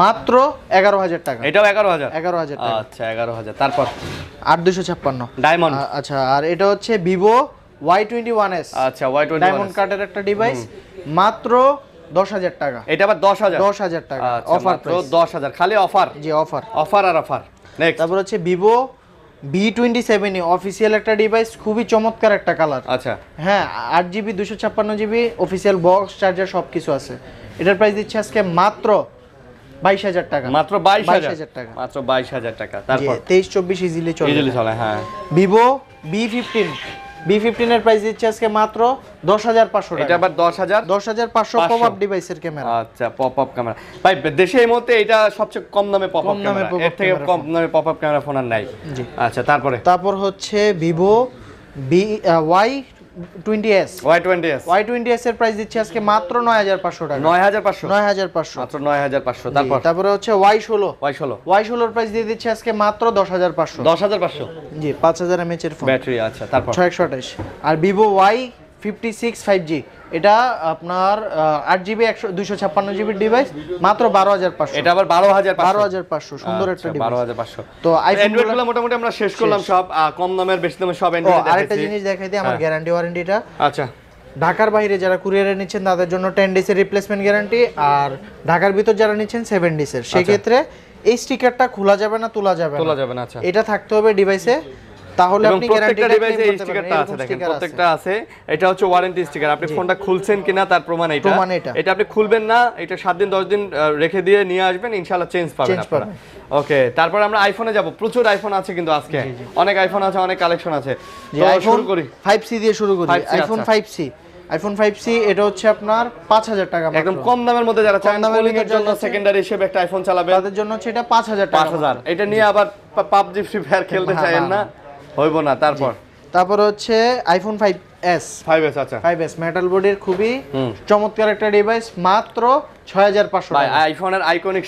মাত্র 11,000 টাকা। এটাও 11,000 টাকা। আচ্ছা 11,000। তারপর 8256 ডায়মন্ড আচ্ছা আর এটা হচ্ছে Vivo Y21s আচ্ছা Y21 ডায়মন্ড কার্ডের একটা ডিভাইস মাত্র 10,000 টাকা। এটা আবার 10,000 টাকা অফার প্রাইস 10,000 খালি অফার। জি অফার আর অফার। নেক্সট তারপর হচ্ছে Vivo B27 অফিশিয়াল একটা ডিভাইস, খুবই চমৎকার একটা কালার। আচ্ছা হ্যাঁ 8GB 256GB official box charger সবকিছু আছে। এটার প্রাইস দিচ্ছে আজকে মাত্র 22,000 টাকা। মাত্র 22,000 টাকা। মাত্র 22,000 টাকা। তারপর 23-24 ইজিলি চলে হ্যাঁ। Vivo B15 এর প্রাইস দিচ্ছে আজকে মাত্র 10,500 টাকা। এটা আবার 10,500 পপআপ ডিভাইসের ক্যামেরা। আচ্ছা পপআপ ক্যামেরা ভাই দেশে এই মুহূর্তে এটা সবচেয়ে কম দামে পপআপ ক্যামেরা, এর থেকে কম দামে পপআপ ক্যামেরা ফোন আর নাই। জি আচ্ছা তারপর হচ্ছে Vivo Y20s Y20s এর প্রাইস দিচ্ছে আজকে মাত্র 9,500 টাকা। 9,500 মাত্র 9,500। তারপরে হচ্ছে Y16 এর প্রাইস দিয়ে দিচ্ছে আজকে মাত্র 10,500 জি 5,000 mAh এর ফোন ব্যাটারি। আচ্ছা তারপর 628 আর Vivo Y56 5G এটা আপনার 8GB 256GB ডিভাইস মাত্র 12,500। এটা আবার 12,500 সুন্দর একটা ডিভাইস 12,500। তো অ্যান্ড্রয়েড গুলো মোটামুটি আমরা শেষ করলাম সব, কম দামের বেশি দামের সব অ্যান্ড্রয়েড দেখাচ্ছি। আরেকটা জিনিস দেখাই দিই আমার গ্যারান্টি ওয়ারেন্টিটা। আচ্ছা ঢাকার বাইরে যারা কুরিয়ারে নিচ্ছেন তাদের জন্য 10 ডেজ এর রিপ্লেসমেন্ট গ্যারান্টি, আর ঢাকার ভিতর যারা নিচ্ছেন 7 ডেজ এর। সেই ক্ষেত্রে এই স্টিকারটা খোলা যাবে না, তোলা যাবে না। আচ্ছা এটা থাকতে হবে ডিভাইসে, তাহলে আপনি প্রত্যেকটা ডিভাইসে এই স্টিকারটা আছে, দেখেন প্রত্যেকটা আছে। এটা হচ্ছে ওয়ারেন্টি স্টিকার, আপনি ফোনটা খুলছেন কিনা তার প্রমাণ এটা। এটা আপনি খুলবেন না, এটা 7 দিন 10 দিন রেখে দিয়ে নিয়ে আসবেন, ইনশাআল্লাহ চেঞ্জ পাবেন আপনারা। ওকে তারপর আমরা আইফোনে যাব। প্রচুর আইফোন আছে কিন্তু আজকে, অনেক আইফোন আছে, অনেক কালেকশন আছে। তো শুরু করি 5C দিয়ে শুরু করি। আইফোন 5C এটা হচ্ছে আপনার 5,000 টাকা, একদম কম দামের মধ্যে যারা চান কলিং এর জন্য সেকেন্ডারি হিসেবে একটা আইফোন চালাবে তাদের জন্য হচ্ছে এটা 5,000 টাকা। 5,000 এটা নিয়ে আবার পাবজি ফ্রি ফায়ার খেলতে চাইেন না, হইব না। তারপর হচ্ছে আইফোন 5s আচ্ছা 5s মেটাল বডির খুবই চমৎকার একটা ডিভাইস মাত্র 6,500 টাকা। আইফোনের আইকনিক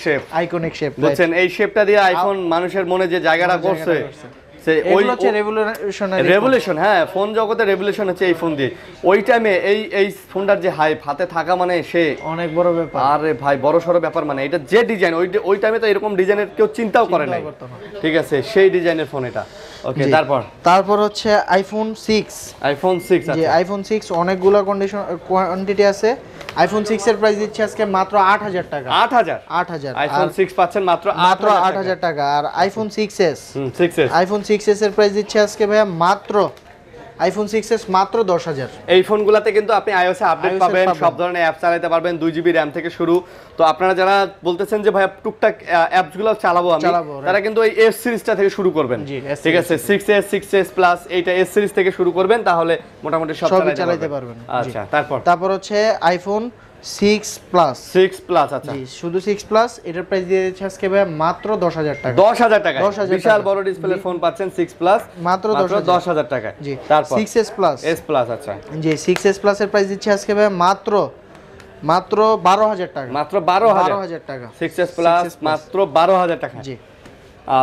শেপ বুঝছেন, এই শেপটা দিয়ে আইফোন মানুষের মনে যে জায়গাটা করছে রেভলিউশন। হ্যাঁ ফোন জগতে রেভলিউশন হচ্ছে এই ফোন দিয়ে। ওই টাইমে এই ফোনটার যে হাইপ হাতে থাকা মানে সে অনেক বড় ব্যাপার। আরে ভাই বড় সড়ো ব্যাপার, মানে এটা যে ডিজাইন ওই টাইমে তো এরকম ডিজাইনের কেউ চিন্তাও করে নাই, ঠিক আছে সেই ডিজাইনের ফোন এটা। ওকে, জি। তারপর তারপর হচ্ছে আইফোন 6। আইফোন 6 যে আচ্ছা আইফোন 6 অনেকগুলো কোয়ান্টিটি আছে। আইফোন 6 এর প্রাইস দিচ্ছে আজকে মাত্র 8000 টাকা। 8000 8000 আইফোন 6 পাচ্ছেন মাত্র মাত্র 8000 8000 টাকা। আর iPhone 6s 6s iPhone 6s এর প্রাইস দিচ্ছে আজকে ভাইয়া মাত্র আইফোন 6s মাত্র 10000। এই ফোনগুলোতে কিন্তু আপনি iOS এ আপডেট iOS এ পাবেন, পাবেন। সব ধরনের অ্যাপ চালাতে পারবেন, 2 জিবি র‍্যাম থেকে শুরু। তো আপনারা যারা বলতেছেন যে ভাই টুকটাক অ্যাপস গুলো চালাবো আমি, তারা কিন্তু এই S সিরিজটা থেকে শুরু করবেন। জি, S ঠিক আছে, 6s 6s প্লাস এইটা S সিরিজ থেকে শুরু করবেন, তাহলে মোটামুটি সব সবই চালাতে চালাতে পারবেন। পারবেন। আচ্ছা, তারপর তারপর হচ্ছে আইফোন 6 প্লাস। 6 প্লাস আচ্ছা জি, শুধু 6 প্লাস এটার প্রাইস দিয়ে দিচ্ছে আজকে ভাইয়া মাত্র 10000 টাকা। 10000 টাকা 10,000 বিশাল টাকা। বড় ডিসপ্লে ফোন পাচ্ছেন 6 প্লাস মাত্র 10000 টাকা। জি, তারপর 6s প্লাস। S প্লাস আচ্ছা জি, 6s প্লাস এর প্রাইস দিচ্ছে আজকে ভাইয়া মাত্র 12000 টাকা। মাত্র 12000 টাকা। 6s প্লাস মাত্র 12000 টাকা। জি।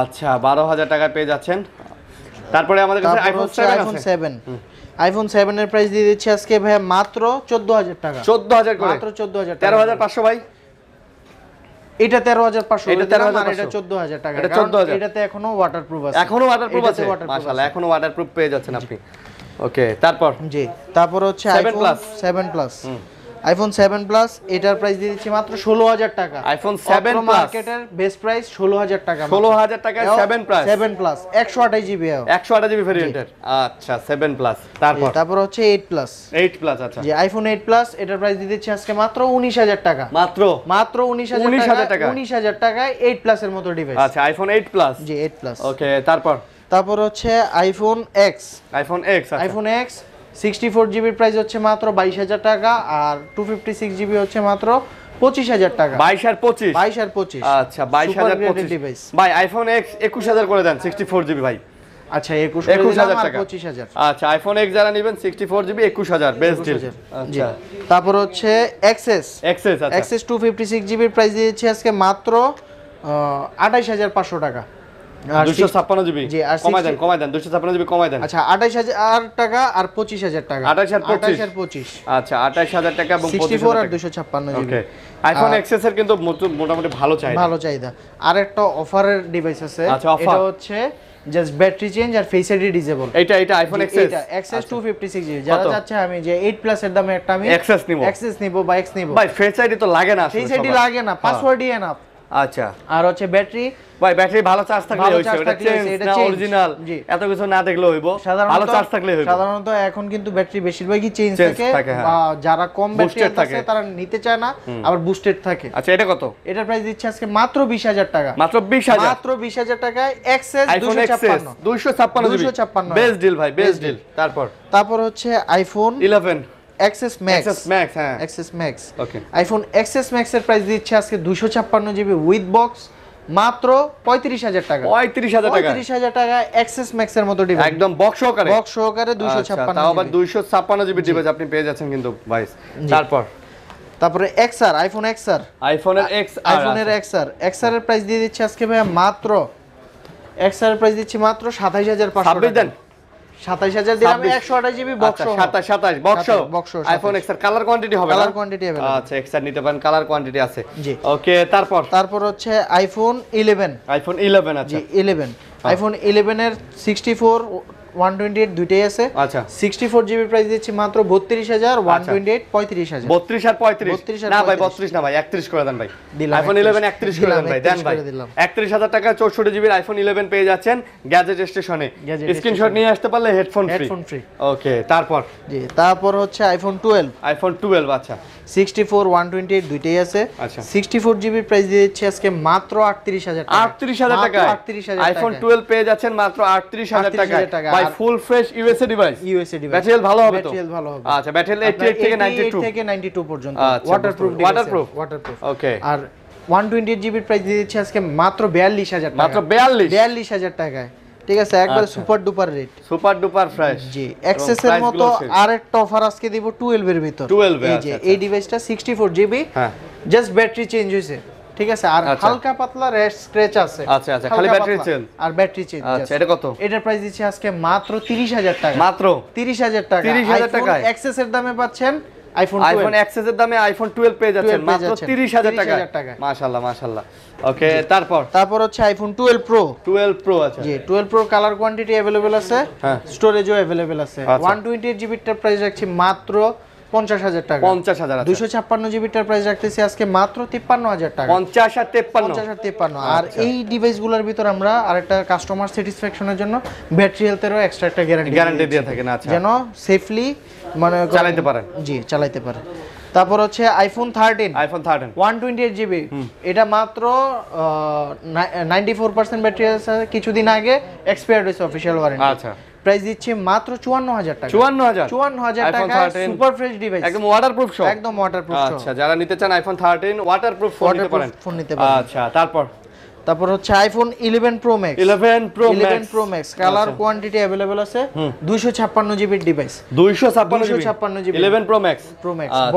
আচ্ছা, 12000 টাকা পেয়ে যাচ্ছেন। তারপরে আমাদের কাছে তারপর আইফোন হচ্ছে 7 আইফোন আছে। 7। আইফোন 7 এর প্রাইস দিয়ে দিচ্ছে আজকে ভাইয়া মাত্র 14000 টাকা। 14000 করে, মাত্র 14000 টাকা। 13500 ভাই। এটা 13500, এটা এটা 13500, এটা 14000 টাকা। এটা কারণ 14,000 এটাতে এখনো ওয়াটারপ্রুফ আছে। এখনো ওয়াটারপ্রুফ এটাতে আছে, waterproof মাশাআল্লাহ, আছে। এখনো ওয়াটারপ্রুফ পেয়ে যাচ্ছেন আপনি। ওকে, তারপর জি, তারপর হচ্ছে 7 iPhone plus 7 plus. IPhone 7 plus এটার প্রাইস দিয়ে দিচ্ছি মাত্র 16000 টাকা। আইফোন 7 plus মার্কেটের বেস্ট প্রাইস 16000 টাকা। 16000 টাকায় 7 প্লাস 7 প্লাস 128 জিবি। 128 জিবি ভেরিয়েন্টের। আচ্ছা, 7 প্লাস। তারপর তারপর হচ্ছে 8 প্লাস। 8 প্লাস আচ্ছা যে আইফোন 8 প্লাস এটার প্রাইস দিয়ে দিচ্ছি আজকে মাত্র 19000 টাকা। মাত্র মাত্র 19000 19,000 টাকা। টাকা। 19000 টাকায় 8 প্লাস এর মতো ডিভাইস। আচ্ছা, আইফোন 8 প্লাস। জি, 8 প্লাস। ওকে, তারপর হচ্ছে আইফোন এক্স। আইফোন X আচ্ছা। আইফোন এক্স 64 জিবির প্রাইস হচ্ছে মাত্র 22000 টাকা। আর 256 জিবি হচ্ছে মাত্র 25000 টাকা। 22 আর 25 22 আর 25। আচ্ছা, 22025 ডিভাইস। ভাই আইফোন X 21000 করে দেন, 64 জিবি ভাই। আচ্ছা, 21000 টাকা টাকা। 25000। আচ্ছা, আইফোন X যারা নেবেন 64 জিবি 21000 বেস্ট ডিল। 25000। জি। আচ্ছা, তারপর হচ্ছে এক্সএস। এক্সেস আচ্ছা এক্সএস 256 জিবির প্রাইস দিয়েছে আজকে মাত্র 28500 টাকা। আর 256 জিবি জি, আর কমায় দেন 256 জিবি কমায় দেন। আচ্ছা, 28000 টাকা আর 25000 টাকা। 28 আর 25। 28 আর 25। আচ্ছা, 28000 টাকা এবং 64 আর 25000 256 জিবি। ওকে, আইফোন এক্সএস এর কিন্তু মোটামুটি ভালো চাহিদা। ভালো চাহিদা। আর একটা অফারের ডিভাইস আছে। আচ্ছা, offer। এটা হচ্ছে জাস্ট ব্যাটারি চেঞ্জ আর ফেস আইডি ডিসেবল। এটা আইফোন এক্সএস। এটা এক্সএস 256 জিবি। যারা চাচ্ছে আমি যে 8 প্লাস এর দামে একটা আমি এক্সএস নিব, এক্সএস নিব বা এক্স নিব। ভাই ফেস আইডি তো লাগে না আসলে। ফেস আইডি সবার। লাগে না, পাসওয়ার্ডই এনাফ। আচ্ছা আর হচ্ছে ব্যাটারি ভাই, ব্যাটারি ভালো চার্জ থাকলে ভালো হইছে, চার্জ এটা থাকলে চেঞ্জ হইছে, এটা না change। অরিজিনাল জি। এত কিছু না দেখলে হইব, ভালো চার্জ থাকলে হইব। সাধারণত এখন কিন্তু ব্যাটারি বেশিরভাগই চেঞ্জ Change থাকে থাকে, হ্যাঁ। বা যারা কম ব্যাটারি Boosted থাকে থাকে। তারা নিতে চায় না, আবার বুস্টেড থাকে। আচ্ছা, এটা কত? এটার প্রাইস দিচ্ছে আজকে মাত্র 20000 টাকা। মাত্র 20000। মাত্র 20000 টাকায় XS iPhone XS 256 GB 256 best deal ভাই, বেস্ট Best ডিল। deal। তারপর হচ্ছে iPhone 11 XS max. XS max হ্যাঁ XS max. Okay, iPhone XS max এর প্রাইস দিচ্ছে আজকে 256 জিবি উইথ বক্স মাত্র 35000 টাকা। 35000 টাকা 35000 টাকা এক্সএস ম্যাক্স এর মতো ডিভাইস। একদম বক্স সহকারে। বক্স সহকারে 256 তাও আবার জিবি। 256 জিবি ডিভাইস আপনি পেয়ে যাচ্ছেন কিন্তু ভাই। তারপরে এক্সআর, আইফোন এক্সআর। আইফোনের এক্স আইফোনের এক্সআর এর প্রাইস দিয়ে দিচ্ছে আজকে ভাইয়া মাত্র এক্সআর এর প্রাইস দিচ্ছি মাত্র 27500 ছাব্বিশ টাকা। দেন 27000 দিলাম 26 128 জিবি বক্স সহ। 27 বক্স বক্স সহ। আইফোন এক্স এর কালার কোয়ান্টিটি হবে না? Colour quantity available. আচ্ছা, এক্স আর নিতে পারেন, কালার কোয়ান্টিটি আছে। জি। ওকে, তারপর হচ্ছে আইফোন 11। আইফোন 11 আচ্ছা। জি, 11 আইফোন 11 এর 64 128 দুইটাই আছে। আচ্ছা, 64 জিবি প্রাইস দিচ্ছি মাত্র 32000, 128 35000। 32 আর 35 32 আর না ভাই, 35 32 না ভাই, 31 করে দেন ভাই। দিলাম আইফোন 11 31 করে দেন ভাই, দেন 31 ভাই। করে দিলাম। 31000 টাকা 64 জিবির আইফোন 11 পেয়ে যাচ্ছেন গ্যাজেট স্টেশনে। Gadget screenshot station। নিয়ে আসতে পারলে headphone free. Headphone free. Okay, তারপর জি, তারপর হচ্ছে আইফোন 12। আইফোন 12 আচ্ছা। 64 128 দুইটাই আছে। আচ্ছা। 64 জিবি প্রাইস দিয়ে দিচ্ছে আজকে মাত্র 38000 টাকা। 38000 টাকা 38000 আইফোন 12 পেয়ে যাচ্ছেন মাত্র 38000 টাকা 38,000 টাকা। ভাই, আর full fresh USA device. USA device. Battery health ভালো হবে তো? ব্যাটারি হেলথ ভালো হবে। আচ্ছা, ব্যাটারি হেলথ 88 থেকে 92 থেকে 92 পর্যন্ত আচ্ছা, ওয়াটারপ্রুফ waterproof? ওয়াটারপ্রুফ। ওকে, আর 128 জিবির প্রাইস দিয়ে দিচ্ছে আজকে মাত্র 42000 টাকা। মাত্র 42 42000 টাকায়। ঠিক আছে, একবার আচ্ছা। Super duper rate. Super duper fresh. জি, এক্সেস এর মতো আরেকটা অফার আজকে দিব 12 এর ভিতর। 12 এই যে এই ডিভাইসটা 64 জিবি, হ্যাঁ জাস্ট ব্যাটারি চেঞ্জ হইছে। ঠিক আছে, আর আচ্ছা। হালকা পাতলা রেস্ট স্ক্র্যাচ আছে। আচ্ছা, আচ্ছা, খালি হালকা ব্যাটারি পাতলা। চেঞ্জ আর ব্যাটারি চেঞ্জ। আচ্ছা, এটা কত? এটার প্রাইস দিচ্ছে আজকে মাত্র 30000 টাকা। মাত্র 30000 টাকা। 30,000 টাকায়? এক্সেস এর দামে পাচ্ছেন আইফোন আইফোন এক্সএস এর দামে আইফোন 12 পেয়ে যাচ্ছেন 12 পেয়ে মাত্র যাচ্ছেন, 30,000 টাকায় 30,000 টাকায়। মাশাআল্লাহ মাশাআল্লাহ। ওকে, তারপর হচ্ছে আইফোন 12 প্রো। 12 প্রো আছে। জি 12 প্রো কালার কোয়ান্টিটি अवेलेबल আছে, হ্যাঁ। স্টোরেজও अवेलेबल আছে। আচ্ছা। 128 জিবিটার প্রাইস রাখছি মাত্র 50,000 টাকা। 50,000 আছে। 256 জিবিটার প্রাইস রাখতেছি আজকে মাত্র 53,000 টাকা। 50 আর 53। 50 আর 53। আর এই ডিভাইসগুলোর ভিতর আমরা আরেকটা কাস্টমার স্যাটিসফ্যাকশনের জন্য ব্যাটারি হেলথেরও এক্সট্রা একটা গ্যারান্টি দিয়ে থাকেন। আচ্ছা, যেন সেফলি মানে চালাতে পারেন। জি চালাতে পারে। তারপর হচ্ছে আইফোন 13 128 জিবি, এটা মাত্র 94% ব্যাটারি আছে, কিছুদিন আগে এক্সপায়ার্ড হয়েছে অফিশিয়াল ওয়ারেন্টি। আচ্ছা, প্রাইস দিচ্ছি মাত্র 54,000 টাকা। 54,000 টাকা, সুপার ফ্রেশ ডিভাইস, একদম ওয়াটারপ্রুফ সব। একদম ওয়াটারপ্রুফ। আচ্ছা, যারা নিতে চান আইফোন 13 ওয়াটারপ্রুফ ফোন নিতে পারেন। আচ্ছা, তারপর হচ্ছে iPhone 11 pro max. 11 pro max colour quantity available আছে, 256 জিবির ডিভাইস। 256 GB 11 pro max.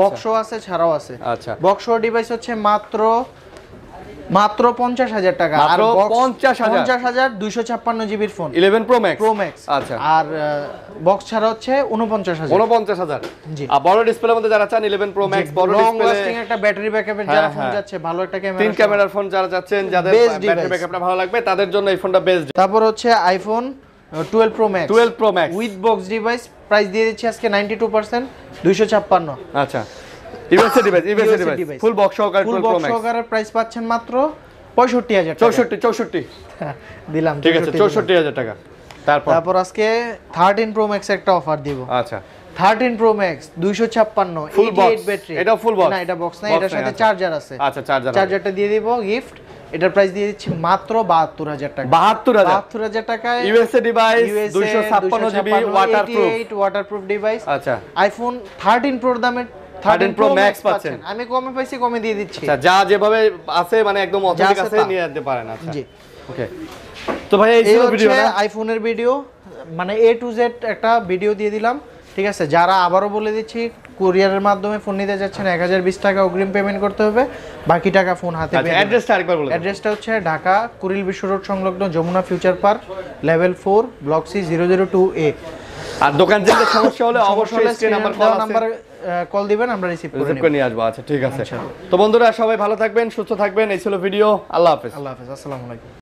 বক্সও আছে, ছাড়াও আছে। আচ্ছা, বক্স ডিভাইস হচ্ছে মাত্র 50,000 টাকা। আর 50,000 256 জিবির ফোন 11 প্রো ম্যাক্স। আচ্ছা, আর বক্স ছাড়া হচ্ছে 49,000। জি। আর বড় ডিসপ্লের মধ্যে যারা চান 11 প্রো ম্যাক্স বড় ডিসপ্লে, লাস্টিং একটা ব্যাটারি ব্যাকআপের যারা ফোন যাচ্ছে, ভালো একটা ক্যামেরা, 3 ক্যামেরার ফোন যারা চাচ্ছেন, যাদের ব্যাটারি ব্যাকআপটা ভালো লাগবে তাদের জন্য এই ফোনটা বেস্ট। তারপর হচ্ছে iPhone 12 pro max with box device, price দিয়ে দিচ্ছি আজকে 92% 256। আচ্ছা, ইউএসএ ডিভাইস ফুল বক্স সহকারে 12 প্রো ম্যাক্স সহকারে প্রাইস পাচ্ছেন মাত্র 65,000 টাকা। 64 দিলাম, ঠিক আছে, 64,000 টাকা। তারপর আজকে 13 প্রো ম্যাক্স একটা অফার দিব। আচ্ছা, 13 প্রো ম্যাক্স 256 ফুল 88 বক্স ব্যাটারি। এটা ফুল বক্স না, এটা বক্স না, এটার সাথে চার্জার আছে। আচ্ছা, চার্জারটা দিয়ে দিব গিফট। এটার প্রাইস দিয়ে দিচ্ছি মাত্র 72,000 টাকা। 72,000 টাকায় USA device 256 GB waterproof device. আচ্ছা, আইফোন 13 প্রোর দামে 13 প্রো ম্যাক্স পাচ্ছেন। আমি কমে পাইছি, কমে দিয়ে দিচ্ছি। আচ্ছা, যা যেভাবে আছে মানে একদম অথেন্টিক আছে নিয়ে যেতে পারেন। আচ্ছা, জি, ওকে। তো ভাই এই ছিল ভিডিও, আইফোনের ভিডিও, মানে A to Z একটা ভিডিও দিয়ে দিলাম। ঠিক আছে, যারা আবারও বলে দিচ্ছি কুরিয়ারের মাধ্যমে ফোন নিতে যাচ্ছেন 1020 টাকা অগ্রিম পেমেন্ট করতে হবে, বাকি টাকা ফোন হাতে পেয়ে। অ্যাড্রেসটা আরেকবার বলুন। অ্যাড্রেসটা হচ্ছে ঢাকা কুরিল বিশ্ব রোড সংলগ্ন Jamuna future park, level 4, block C 002A। আর দোকান যেতে সমস্যা হলে অবশ্যই স্ক্রিন নাম্বার কল দিবেন, আমরা রিসিভ করে নিয়ে আসবো। আচ্ছা, ঠিক আছে। তো বন্ধুরা সবাই ভালো থাকবেন, সুস্থ থাকবেন। এই ছিল ভিডিও। আল্লাহ হাফেজ। আসসালামু আলাইকুম।